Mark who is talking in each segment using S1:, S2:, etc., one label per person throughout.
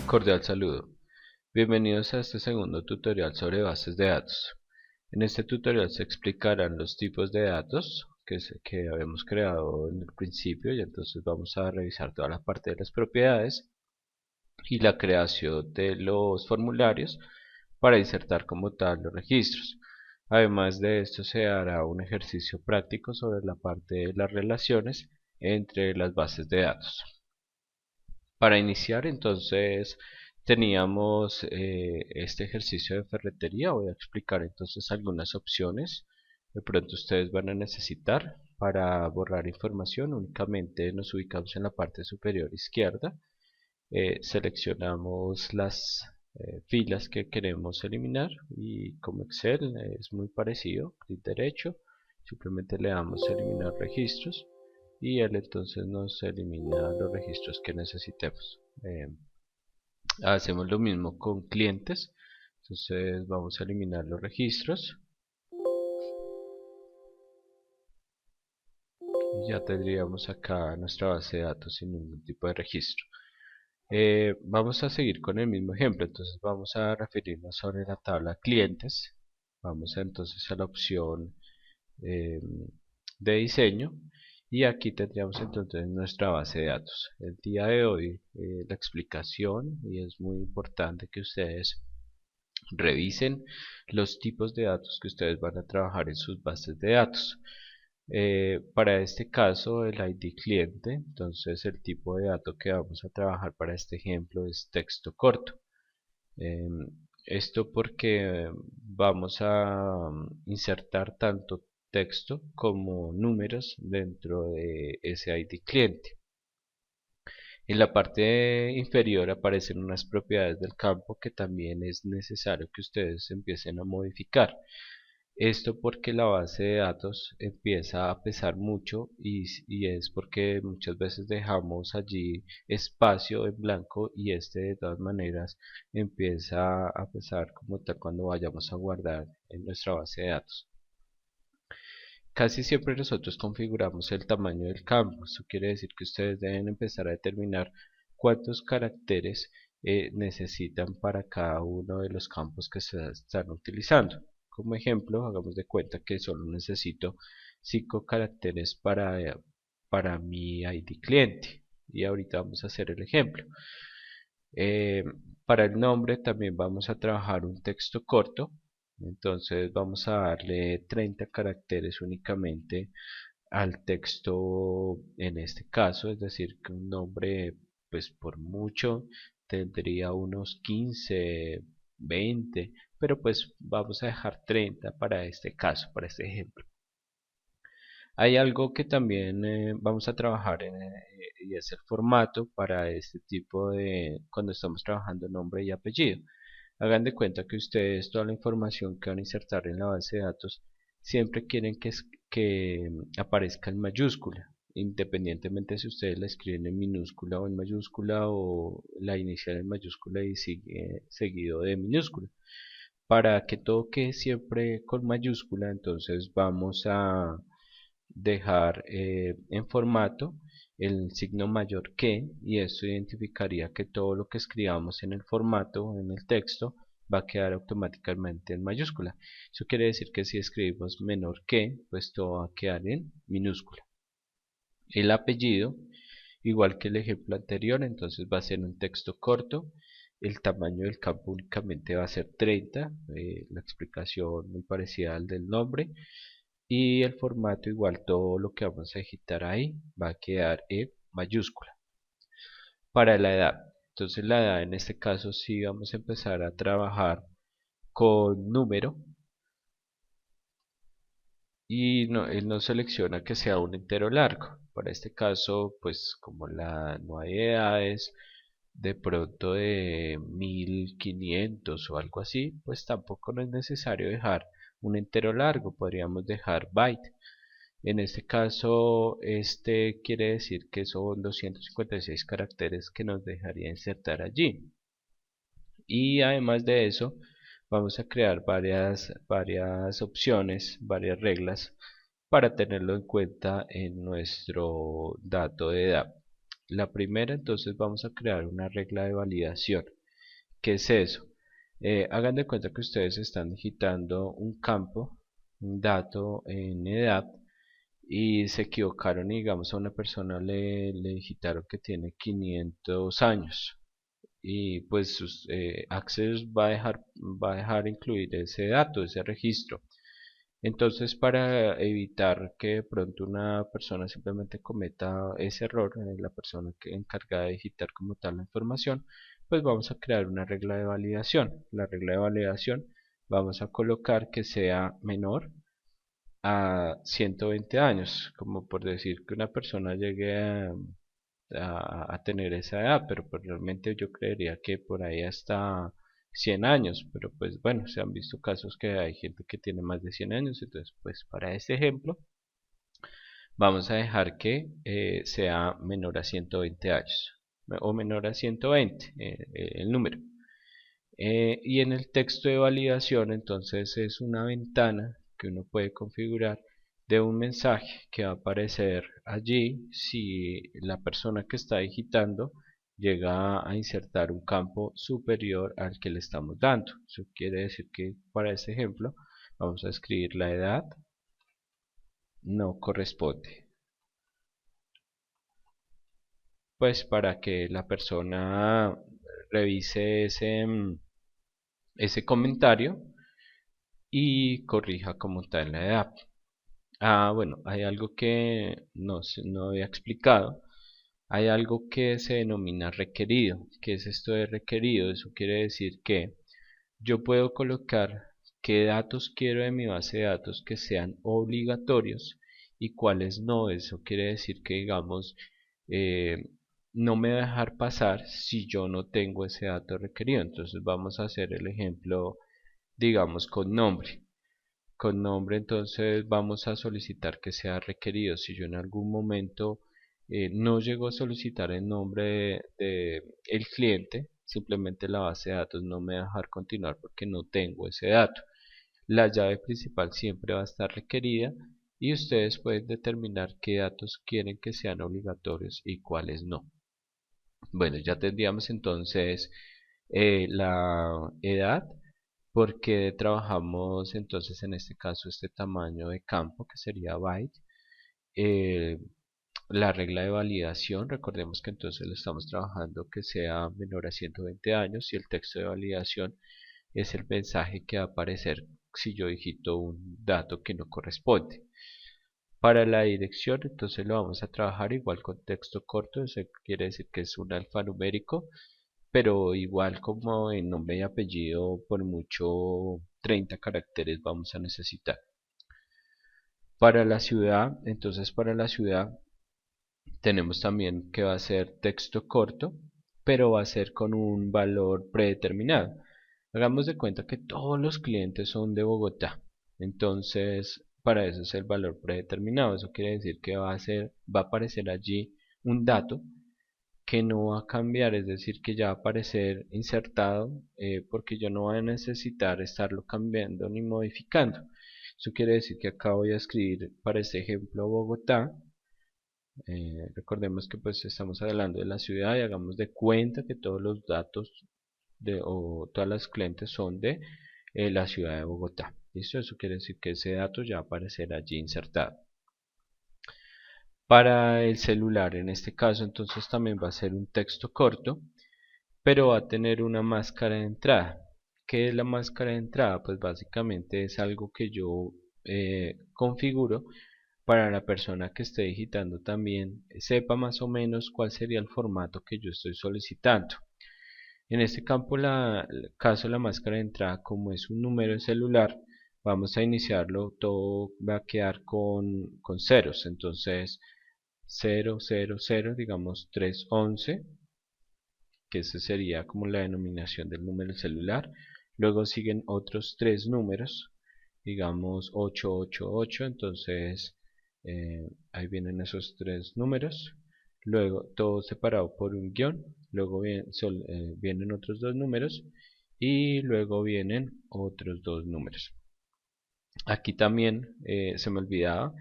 S1: Cordial saludo. Bienvenidos a este segundo tutorial sobre bases de datos. En este tutorial se explicarán los tipos de datos que habíamos creado en el principio, y entonces vamos a revisar toda la parte de las propiedades y la creación de los formularios para insertar como tal los registros. Además de esto se hará un ejercicio práctico sobre la parte de las relaciones entre las bases de datos. Para iniciar entonces teníamos este ejercicio de ferretería. Voy a explicar entonces algunas opciones de pronto ustedes van a necesitar para borrar información. Únicamente nos ubicamos en la parte superior izquierda, seleccionamos las filas que queremos eliminar y como Excel es muy parecido, clic derecho, simplemente le damos a eliminar registros y él entonces nos elimina los registros que necesitemos. Hacemos lo mismo con clientes, entonces vamos a eliminar los registros y ya tendríamos acá nuestra base de datos sin ningún tipo de registro. Vamos a seguir con el mismo ejemplo, entonces vamos a referirnos sobre la tabla clientes. Vamos entonces a la opción de diseño y aquí tendríamos entonces nuestra base de datos. El día de hoy la explicación, y es muy importante que ustedes revisen los tipos de datos que ustedes van a trabajar en sus bases de datos. Para este caso el ID cliente, entonces el tipo de dato que vamos a trabajar para este ejemplo es texto corto. Esto porque vamos a insertar tanto texto como números dentro de ese ID cliente. En la parte inferior aparecen unas propiedades del campo que también es necesario que ustedes empiecen a modificar. Esto porque la base de datos empieza a pesar mucho y es porque muchas veces dejamos allí espacio en blanco y este de todas maneras empieza a pesar como tal cuando vayamos a guardar en nuestra base de datos. Casi siempre nosotros configuramos el tamaño del campo. Eso quiere decir que ustedes deben empezar a determinar cuántos caracteres necesitan para cada uno de los campos que se están utilizando. Como ejemplo, hagamos de cuenta que solo necesito 5 caracteres para mi ID cliente. Y ahorita vamos a hacer el ejemplo. Eh, para el nombre también vamos a trabajar un texto corto. Entonces vamos a darle 30 caracteres únicamente al texto en este caso, es decir, que un nombre pues por mucho tendría unos 15, 20, pero pues vamos a dejar 30 para este caso, para este ejemplo. Hay algo que también vamos a trabajar y es el formato para este tipo de, cuando estamos trabajando nombre y apellido. Hagan de cuenta que ustedes toda la información que van a insertar en la base de datos siempre quieren que aparezca en mayúscula, independientemente si ustedes la escriben en minúscula o en mayúscula o la inicial en mayúscula y sigue seguido de minúscula. Para que todo quede siempre con mayúscula, entonces vamos a dejar en formato el signo mayor que, y esto identificaría que todo lo que escribamos en el formato, en el texto, va a quedar automáticamente en mayúscula. Eso quiere decir que si escribimos menor que, pues todo va a quedar en minúscula. El apellido, igual que el ejemplo anterior, entonces va a ser un texto corto. El tamaño del campo únicamente va a ser 30, la explicación muy parecida al del nombre. Y el formato igual, todo lo que vamos a digitar ahí va a quedar en mayúscula. Para la edad, entonces la edad en este caso sí vamos a empezar a trabajar con número y él nos selecciona que sea un entero largo. Para este caso, pues como no hay edades de pronto de 1500 o algo así, pues tampoco no es necesario dejar un entero largo, podríamos dejar byte. En este caso, este quiere decir que son 256 caracteres que nos dejaría insertar allí. Y además de eso, vamos a crear varias opciones, varias reglas para tenerlo en cuenta en nuestro dato de edad. La primera, entonces vamos a crear una regla de validación. ¿Qué es eso? Hagan de cuenta que ustedes están digitando un campo, un dato en edad, y se equivocaron y digamos a una persona le digitaron que tiene 500 años y pues Access va a dejar incluir ese dato, ese registro. Entonces, para evitar que de pronto una persona simplemente cometa ese error, la persona que encargada de digitar como tal la información, pues vamos a crear una regla de validación. La regla de validación vamos a colocar que sea menor a 120 años, como por decir que una persona llegue a tener esa edad, pero pues realmente yo creería que por ahí hasta 100 años, pero pues bueno, se han visto casos que hay gente que tiene más de 100 años, entonces pues para este ejemplo vamos a dejar que sea menor a 120 años o menor a 120 el número. Y en el texto de validación entonces es una ventana que uno puede configurar de un mensaje que va a aparecer allí si la persona que está digitando llega a insertar un campo superior al que le estamos dando. Eso quiere decir que para este ejemplo vamos a escribir la edad no corresponde. Pues para que la persona revise ese comentario y corrija como tal la edad. Bueno, hay algo que no había explicado. Hay algo que se denomina requerido. ¿Qué es esto de requerido? Eso quiere decir que yo puedo colocar qué datos quiero de mi base de datos que sean obligatorios y cuáles no. Eso quiere decir que, digamos, eh, no me va a dejar pasar si yo no tengo ese dato requerido. Entonces vamos a hacer el ejemplo, digamos, con nombre. Con nombre entonces vamos a solicitar que sea requerido. Si yo en algún momento no llego a solicitar el nombre de el cliente, simplemente la base de datos no me va a dejar continuar porque no tengo ese dato. La llave principal siempre va a estar requerida y ustedes pueden determinar qué datos quieren que sean obligatorios y cuáles no. Bueno, ya tendríamos entonces la edad, porque trabajamos entonces en este caso este tamaño de campo que sería byte. Eh, la regla de validación, recordemos que entonces lo estamos trabajando que sea menor a 120 años y el texto de validación es el mensaje que va a aparecer si yo digito un dato que no corresponde. Para la dirección entonces lo vamos a trabajar igual con texto corto, eso quiere decir que es un alfanumérico, pero igual como en nombre y apellido por mucho 30 caracteres vamos a necesitar. Para la ciudad, entonces para la ciudad tenemos también que va a ser texto corto, pero va a ser con un valor predeterminado. Hagamos de cuenta que todos los clientes son de Bogotá, entonces para eso es el valor predeterminado. Eso quiere decir que va a aparecer allí un dato que no va a cambiar, es decir, que ya va a aparecer insertado porque yo no voy a necesitar estarlo cambiando ni modificando. Eso quiere decir que acá voy a escribir para este ejemplo Bogotá. Recordemos que pues estamos hablando de la ciudad y hagamos de cuenta que todos los datos o todas las clientes son de la ciudad de Bogotá. ¿Listo? Eso quiere decir que ese dato ya aparecerá allí insertado. Para el celular, en este caso, entonces también va a ser un texto corto, pero va a tener una máscara de entrada. ¿Qué es la máscara de entrada? Pues básicamente es algo que yo configuro para la persona que esté digitando también sepa más o menos cuál sería el formato que yo estoy solicitando. En este campo, caso la máscara de entrada, como es un número de celular, vamos a iniciarlo, todo va a quedar con ceros, entonces 000, digamos 311, que esa sería como la denominación del número celular. Luego siguen otros tres números, digamos 888, entonces ahí vienen esos tres números. Luego todo separado por un guión, luego vienen otros dos números y luego vienen otros dos números. Aquí también se me olvidaba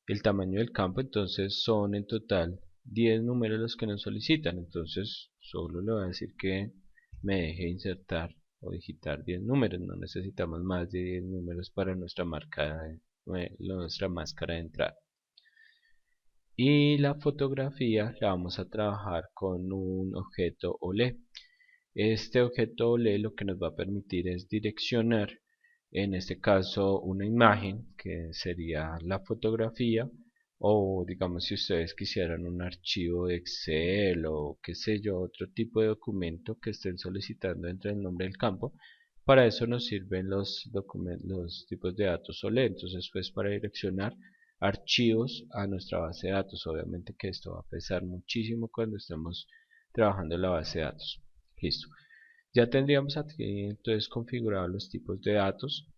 S1: el tamaño del campo, entonces son en total 10 números los que nos solicitan, entonces solo le voy a decir que me deje insertar o digitar 10 números. No necesitamos más de 10 números para nuestra máscara de entrada. Y la fotografía la vamos a trabajar con un objeto OLE. Este objeto OLE lo que nos va a permitir es direccionar, en este caso, una imagen que sería la fotografía, o digamos si ustedes quisieran un archivo de Excel o qué sé yo, otro tipo de documento que estén solicitando entre el nombre del campo. Para eso nos sirven los tipos de datos OLE. Entonces, pues para direccionar archivos a nuestra base de datos. Obviamente que esto va a pesar muchísimo cuando estemos trabajando en la base de datos. Listo. Ya tendríamos aquí entonces configurados los tipos de datos.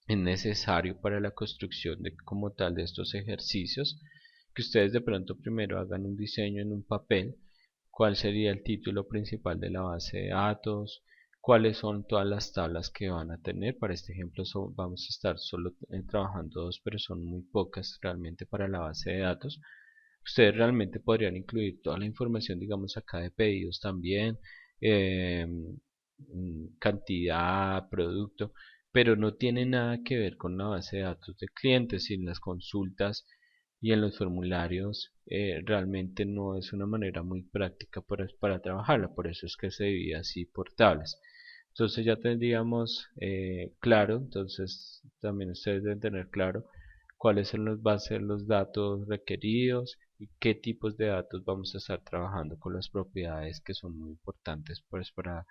S1: Es necesario para la construcción de como tal de estos ejercicios que ustedes de pronto primero hagan un diseño en un papel. Cuál sería el título principal de la base de datos, cuáles son todas las tablas que van a tener. Para este ejemplo vamos a estar solo trabajando dos, pero son muy pocas realmente para la base de datos. Ustedes realmente podrían incluir toda la información, digamos acá de pedidos también, eh, cantidad, producto, pero no tiene nada que ver con la base de datos de clientes. Y en las consultas y en los formularios realmente no es una manera muy práctica para trabajarla. Por eso es que se divide así por tablas. Entonces ya tendríamos claro. Entonces también ustedes deben tener claro cuáles van a ser los datos requeridos y qué tipos de datos vamos a estar trabajando con las propiedades que son muy importantes pues para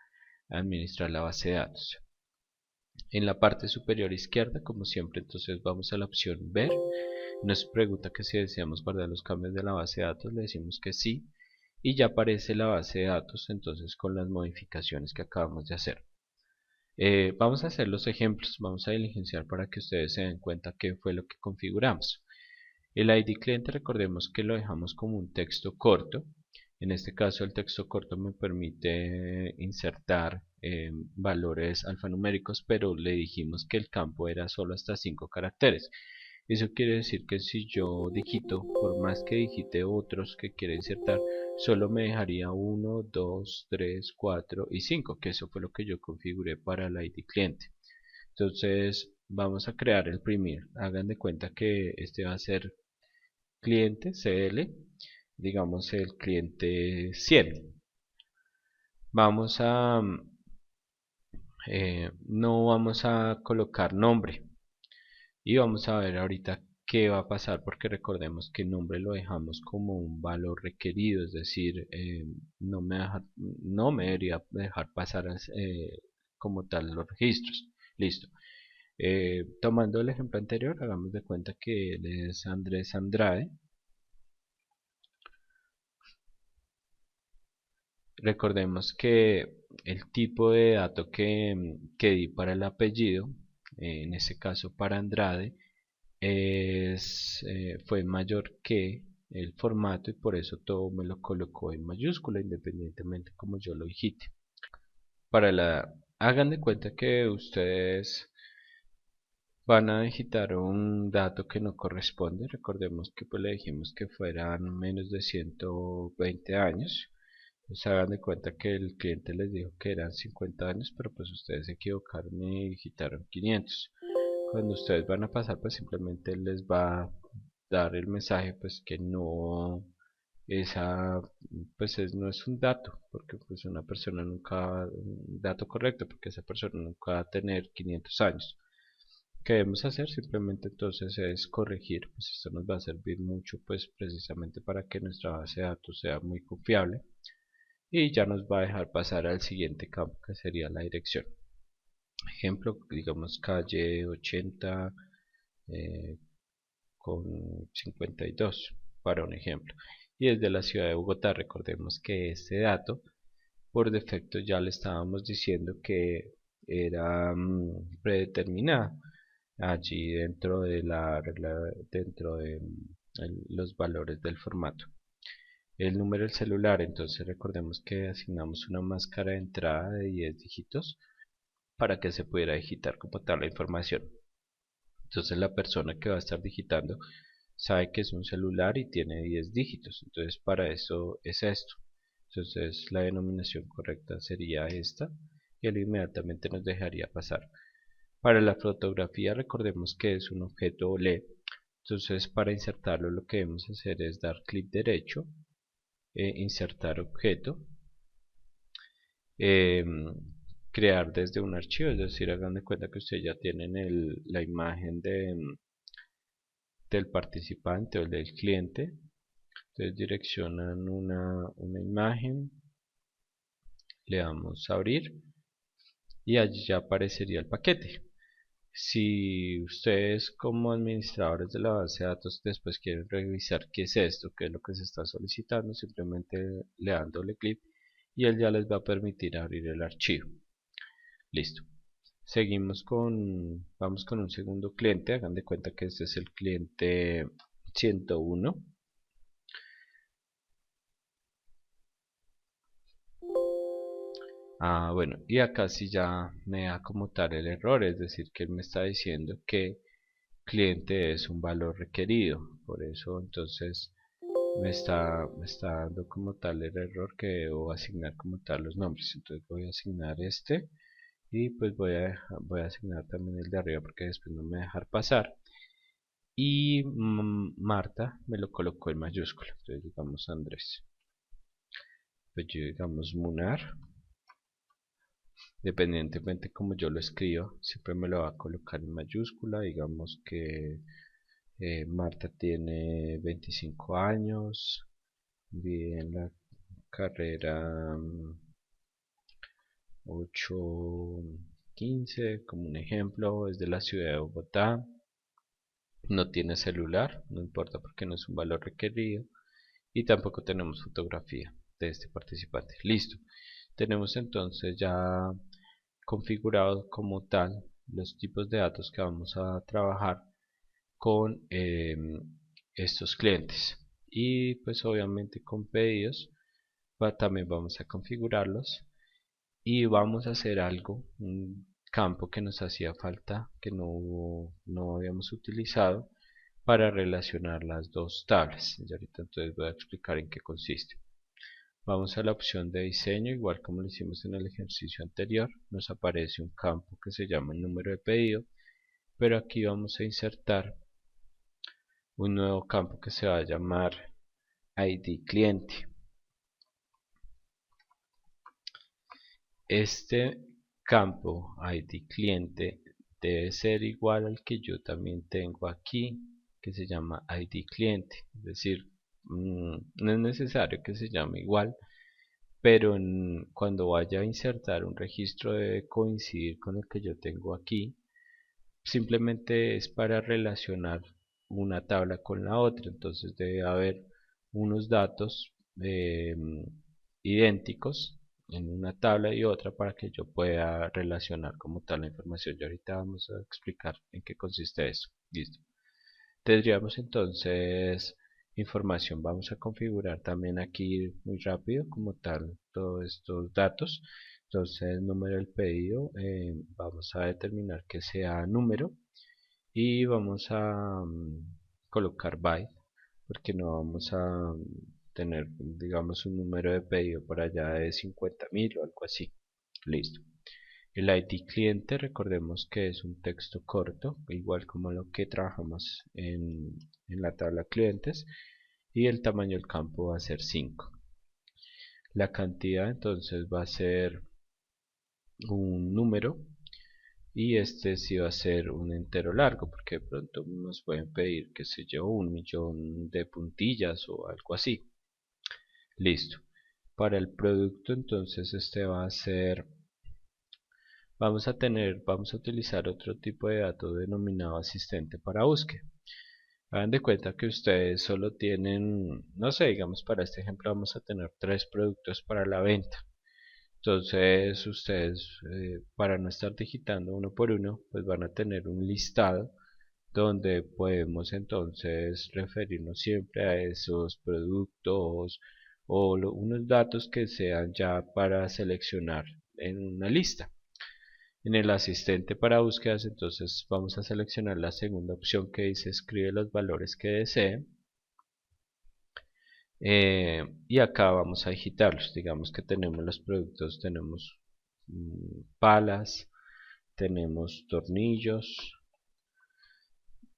S1: administrar la base de datos. En la parte superior izquierda, como siempre, entonces vamos a la opción ver. Nos pregunta que si deseamos guardar los cambios de la base de datos, le decimos que sí, y ya aparece la base de datos entonces con las modificaciones que acabamos de hacer. Vamos a hacer los ejemplos, vamos a diligenciar para que ustedes se den cuenta qué fue lo que configuramos. El ID cliente, recordemos que lo dejamos como un texto corto. En este caso el texto corto me permite insertar valores alfanuméricos, pero le dijimos que el campo era solo hasta 5 caracteres. Eso quiere decir que si yo digito, por más que digite otros que quiera insertar, solo me dejaría 1, 2, 3, 4 y 5, que eso fue lo que yo configuré para el ID cliente. Entonces vamos a crear el primer. Hagan de cuenta que este va a ser cliente CL, digamos el cliente 100. Vamos a no vamos a colocar nombre, y vamos a ver ahorita qué va a pasar, porque recordemos que el nombre lo dejamos como un valor requerido. Es decir, no me debería dejar pasar como tal los registros. Listo. Tomando el ejemplo anterior, hagamos de cuenta que él es Andrés Andrade. Recordemos que el tipo de dato que di para el apellido, en este caso para Andrade, fue mayor que el formato, y por eso todo me lo colocó en mayúscula, independientemente como yo lo digite. Hagan de cuenta que ustedes van a digitar un dato que no corresponde. Recordemos que pues le dijimos que fueran menos de 120 años. Pues hagan de cuenta que el cliente les dijo que eran 50 años, pero pues ustedes se equivocaron y digitaron 500. Cuando ustedes van a pasar, pues simplemente les va a dar el mensaje pues que no, esa no es un dato, porque pues una persona nunca, un dato correcto, porque esa persona nunca va a tener 500 años. ¿Qué debemos hacer? Simplemente entonces es corregir. Pues esto nos va a servir mucho pues precisamente para que nuestra base de datos sea muy confiable, y ya nos va a dejar pasar al siguiente campo, que sería la dirección. Ejemplo, digamos calle 80 con 52 para un ejemplo. Y desde la ciudad de Bogotá, recordemos que este dato por defecto ya le estábamos diciendo que era predeterminado allí dentro de la regla, dentro de los valores del formato. El número del celular, entonces recordemos que asignamos una máscara de entrada de 10 dígitos para que se pudiera digitar como tal la información. Entonces la persona que va a estar digitando sabe que es un celular y tiene 10 dígitos. Entonces para eso es esto. Entonces la denominación correcta sería esta y él inmediatamente nos dejaría pasar. Para la fotografía recordemos que es un objeto OLED. Entonces para insertarlo lo que debemos hacer es dar clic derecho, insertar objeto, crear desde un archivo, es decir, hagan de cuenta que ustedes ya tienen la imagen del participante o del cliente. Entonces direccionan una imagen, le damos a abrir y allí ya aparecería el paquete. Si ustedes como administradores de la base de datos después quieren revisar qué es esto, qué es lo que se está solicitando, simplemente le dan doble clic y él ya les va a permitir abrir el archivo. Listo. Vamos con un segundo cliente. Hagan de cuenta que este es el cliente 101. Bueno, y acá sí ya me da como tal el error, es decir, que él me está diciendo que cliente es un valor requerido. Por eso entonces me está dando como tal el error que debo asignar como tal los nombres. Entonces voy a asignar este y pues voy a asignar también el de arriba porque después no me va a dejar pasar. Y Marta me lo colocó en mayúscula. Entonces digamos Andrés. Pues yo digamos Munar. Dependientemente como yo lo escribo, siempre me lo va a colocar en mayúscula. Digamos que Marta tiene 25 años, vive en la carrera 815, como un ejemplo, es de la ciudad de Bogotá, no tiene celular, no importa porque no es un valor requerido, y tampoco tenemos fotografía de este participante. Listo, tenemos entonces ya configurado como tal los tipos de datos que vamos a trabajar con estos clientes, y pues obviamente con pedidos también vamos a configurarlos y vamos a hacer algo, un campo que nos hacía falta, que no habíamos utilizado para relacionar las dos tablas. Y ahorita entonces voy a explicar en qué consiste. Vamos a la opción de diseño, igual como lo hicimos en el ejercicio anterior, nos aparece un campo que se llama el número de pedido, pero aquí vamos a insertar un nuevo campo que se va a llamar ID cliente. Este campo ID cliente debe ser igual al que yo también tengo aquí, que se llama ID cliente. Es decir, no es necesario que se llame igual, pero cuando vaya a insertar un registro debe coincidir con el que yo tengo aquí. Simplemente es para relacionar una tabla con la otra, entonces debe haber unos datos idénticos en una tabla y otra para que yo pueda relacionar como tal la información. Y ahorita vamos a explicar en qué consiste eso. Listo. Tendríamos entonces información. Vamos a configurar también aquí muy rápido como tal todos estos datos. Entonces el número del pedido vamos a determinar que sea número y vamos a colocar byte porque no vamos a tener digamos un número de pedido por allá de 50.000 o algo así. Listo. El ID cliente, recordemos que es un texto corto, igual como lo que trabajamos en la tabla clientes, y el tamaño del campo va a ser 5. La cantidad entonces va a ser un número y este sí va a ser un entero largo, porque de pronto nos pueden pedir, que sé yo, 1.000.000 de puntillas o algo así. Listo. Para el producto entonces este va a ser, vamos a utilizar otro tipo de dato denominado asistente para búsqueda. Hagan de cuenta que ustedes solo tienen, no sé, digamos para este ejemplo vamos a tener 3 productos para la venta. Entonces ustedes, para no estar digitando uno por uno, pues van a tener un listado donde podemos entonces referirnos siempre a esos productos o unos datos que sean ya para seleccionar en una lista. En el asistente para búsquedas entonces vamos a seleccionar la segunda opción que dice escribe los valores que desee. Y acá vamos a digitarlos. Digamos que tenemos los productos, tenemos palas, tenemos tornillos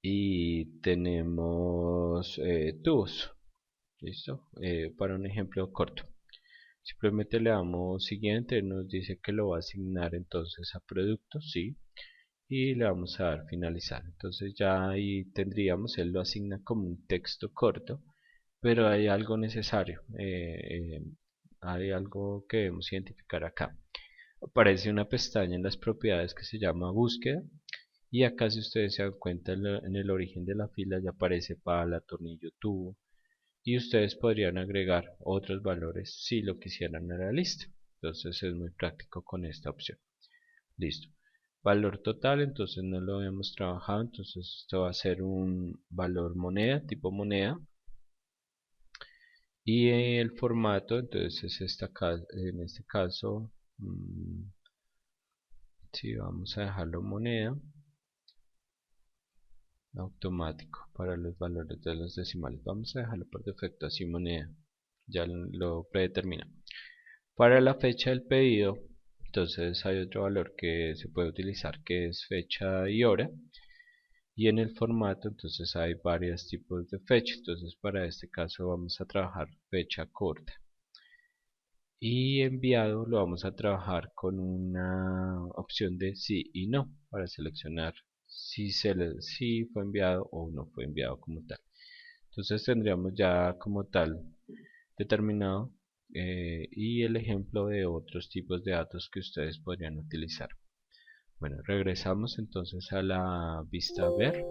S1: y tenemos tubos. ¿Listo? Para un ejemplo corto. Simplemente le damos siguiente, nos dice que lo va a asignar entonces a productos, sí, y le vamos a dar finalizar. Entonces ya ahí tendríamos, él lo asigna como un texto corto, pero hay algo necesario, hay algo que debemos identificar acá. Aparece una pestaña en las propiedades que se llama búsqueda, y acá si ustedes se dan cuenta en el origen de la fila ya aparece pala, tornillo, tubo, y ustedes podrían agregar otros valores si lo quisieran a la lista. Entonces es muy práctico con esta opción. Listo. Valor total, entonces no lo habíamos trabajado, entonces esto va a ser un valor moneda, tipo moneda. Y el formato, entonces es en este caso, si vamos a dejarlo moneda, automático para los valores de los decimales. Vamos a dejarlo por defecto así moneda, ya lo predetermina. Para la fecha del pedido, entonces hay otro valor que se puede utilizar que es fecha y hora. Y en el formato entonces hay varios tipos de fecha, entonces para este caso vamos a trabajar fecha corta. Y enviado lo vamos a trabajar con una opción de sí y no para seleccionar si fue enviado o no fue enviado como tal. Entonces tendríamos ya como tal determinado y el ejemplo de otros tipos de datos que ustedes podrían utilizar. Bueno, regresamos entonces a la vista ver.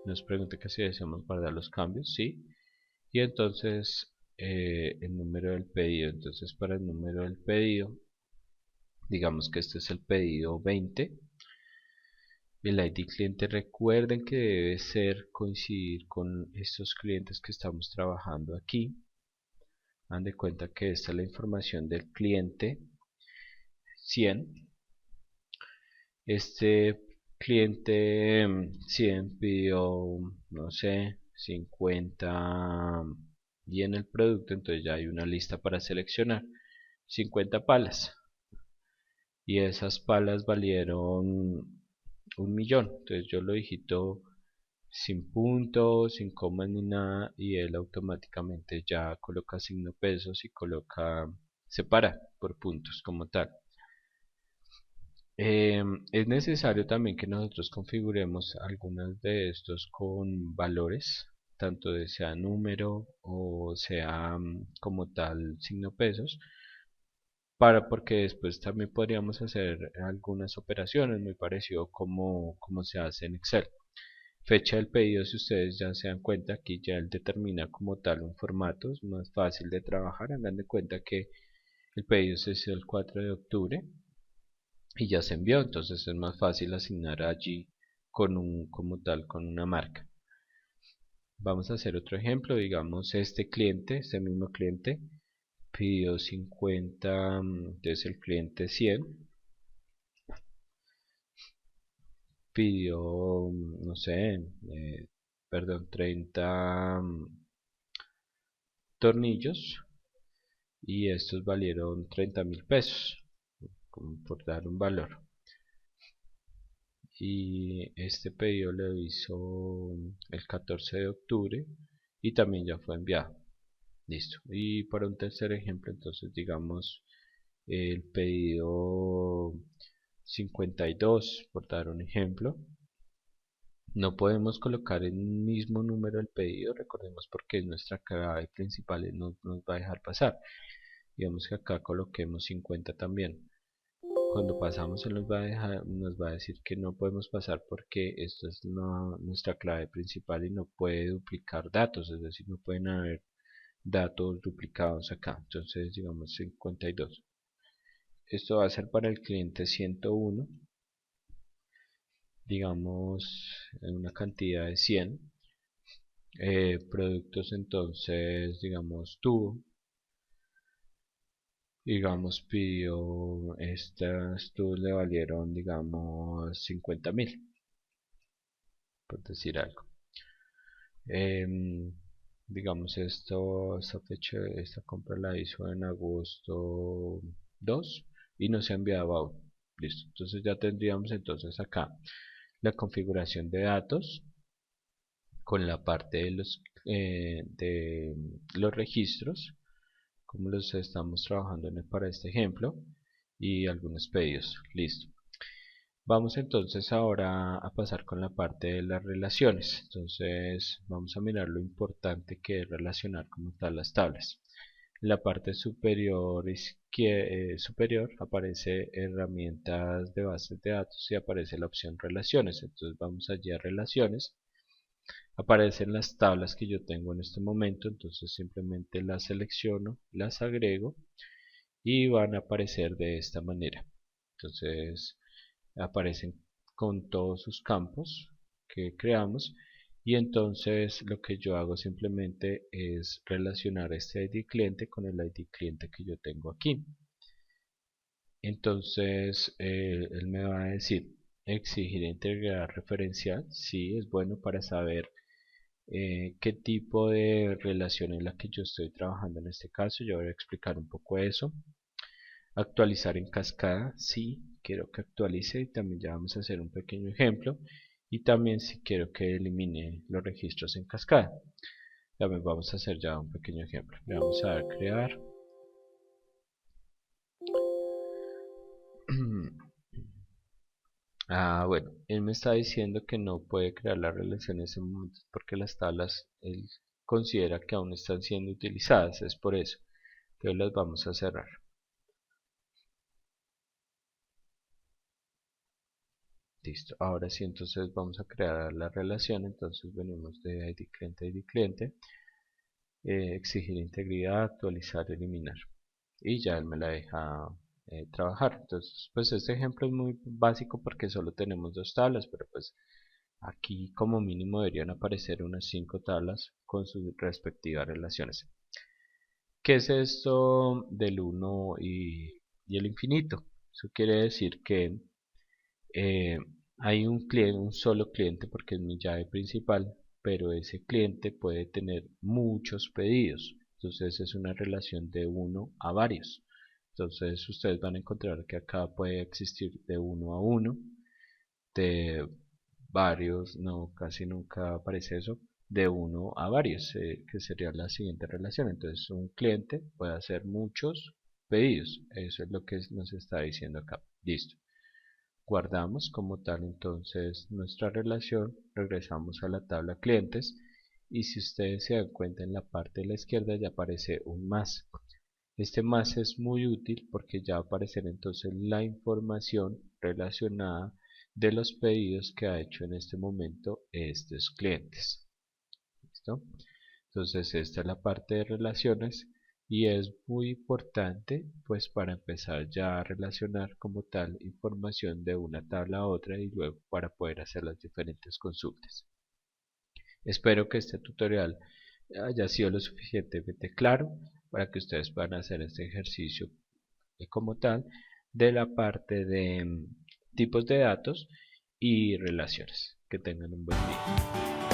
S1: Nos pregunta que si deseamos guardar los cambios, sí. Y entonces el número del pedido. Entonces para el número del pedido, digamos que este es el pedido 20. El ID cliente, recuerden que debe ser coincidir con estos clientes que estamos trabajando aquí. Han de cuenta que esta es la información del cliente 100. Este cliente 100 pidió, no sé, 50 y en el producto, entonces ya hay una lista para seleccionar 50 palas y esas palas valieron 1.000.000. Entonces yo lo digito sin puntos, sin comas ni nada y él automáticamente ya coloca signo pesos y coloca, separa por puntos como tal. Es necesario también que nosotros configuremos algunos de estos con valores, tanto de sea número o sea como tal signo pesos, porque después también podríamos hacer algunas operaciones muy parecido como se hace en Excel. Fecha del pedido, si ustedes ya se dan cuenta, aquí ya él determina como tal un formato, es más fácil de trabajar. Hagan de cuenta que el pedido se hizo el 4 de octubre y ya se envió, entonces es más fácil asignar allí como tal con una marca. Vamos a hacer otro ejemplo, digamos este mismo cliente pidió 50, entonces el cliente 100 pidió, no sé, perdón, 30 tornillos y estos valieron 30.000 pesos, como por dar un valor. Y este pedido lo hizo el 14 de octubre y también ya fue enviado. Listo. Y para un tercer ejemplo, entonces digamos el pedido 52, por dar un ejemplo. No podemos colocar el mismo número del pedido, recordemos porque es nuestra clave principal y nos va a dejar pasar. Digamos que acá coloquemos 50 también. Cuando pasamos se nos va a decir que no podemos pasar porque esta es nuestra clave principal y no puede duplicar datos, es decir, no pueden haber datos duplicados acá. Entonces digamos 52. Esto va a ser para el cliente 101, digamos en una cantidad de 100. Productos entonces, digamos tubo, digamos pidió, estas tubos le valieron digamos 50.000, por decir algo. digamos esta fecha, esta compra la hizo en agosto 2 y no se ha enviado aún. Listo, entonces ya tendríamos entonces acá la configuración de datos con la parte de los registros, como los estamos trabajando para este ejemplo, y algunos pedidos. Listo. Vamos entonces ahora a pasar con la parte de las relaciones. Entonces vamos a mirar lo importante que es relacionar como tal las tablas. En la parte superior aparece herramientas de bases de datos y aparece la opción relaciones. Entonces vamos allí a relaciones. Aparecen las tablas que yo tengo en este momento, entonces simplemente las selecciono, las agrego y van a aparecer de esta manera. Entonces aparecen con todos sus campos que creamos y entonces lo que yo hago simplemente es relacionar este ID cliente con el ID cliente que yo tengo aquí. Entonces él me va a decir exigir integridad referencial. Sí, es bueno para saber qué tipo de relación es la que yo estoy trabajando en este caso. Yo voy a explicar un poco eso. Actualizar en cascada, sí, quiero que actualice y también ya vamos a hacer un pequeño ejemplo. Y también si quiero que elimine los registros en cascada. También vamos a hacer ya un pequeño ejemplo. Le vamos a dar crear. Bueno, él me está diciendo que no puede crear la relación en ese momento porque las tablas él considera que aún están siendo utilizadas, es por eso. Entonces las vamos a cerrar. Listo, ahora sí, entonces vamos a crear la relación. Entonces venimos de ID cliente, exigir integridad, actualizar, eliminar. Y ya él me la deja trabajar. Entonces, pues este ejemplo es muy básico porque solo tenemos dos tablas, pero pues aquí como mínimo deberían aparecer unas 5 tablas con sus respectivas relaciones. ¿Qué es esto del uno y el infinito? Eso quiere decir que eh, hay un solo cliente porque es mi llave principal, pero ese cliente puede tener muchos pedidos. Entonces es una relación de uno a varios. Entonces ustedes van a encontrar que acá puede existir de uno a uno, de varios, no, casi nunca aparece eso, de uno a varios, que sería la siguiente relación. Entonces un cliente puede hacer muchos pedidos. Eso es lo que nos está diciendo acá. Listo. Guardamos como tal entonces nuestra relación, regresamos a la tabla clientes y si ustedes se dan cuenta en la parte de la izquierda ya aparece un más. Este más es muy útil porque ya va a aparecer entonces la información relacionada de los pedidos que ha hecho en este momento estos clientes. ¿Listo? Entonces esta es la parte de relaciones y es muy importante pues para empezar ya a relacionar como tal información de una tabla a otra y luego para poder hacer las diferentes consultas. Espero que este tutorial haya sido lo suficientemente claro para que ustedes puedan hacer este ejercicio como tal de la parte de tipos de datos y relaciones. Que tengan un buen día.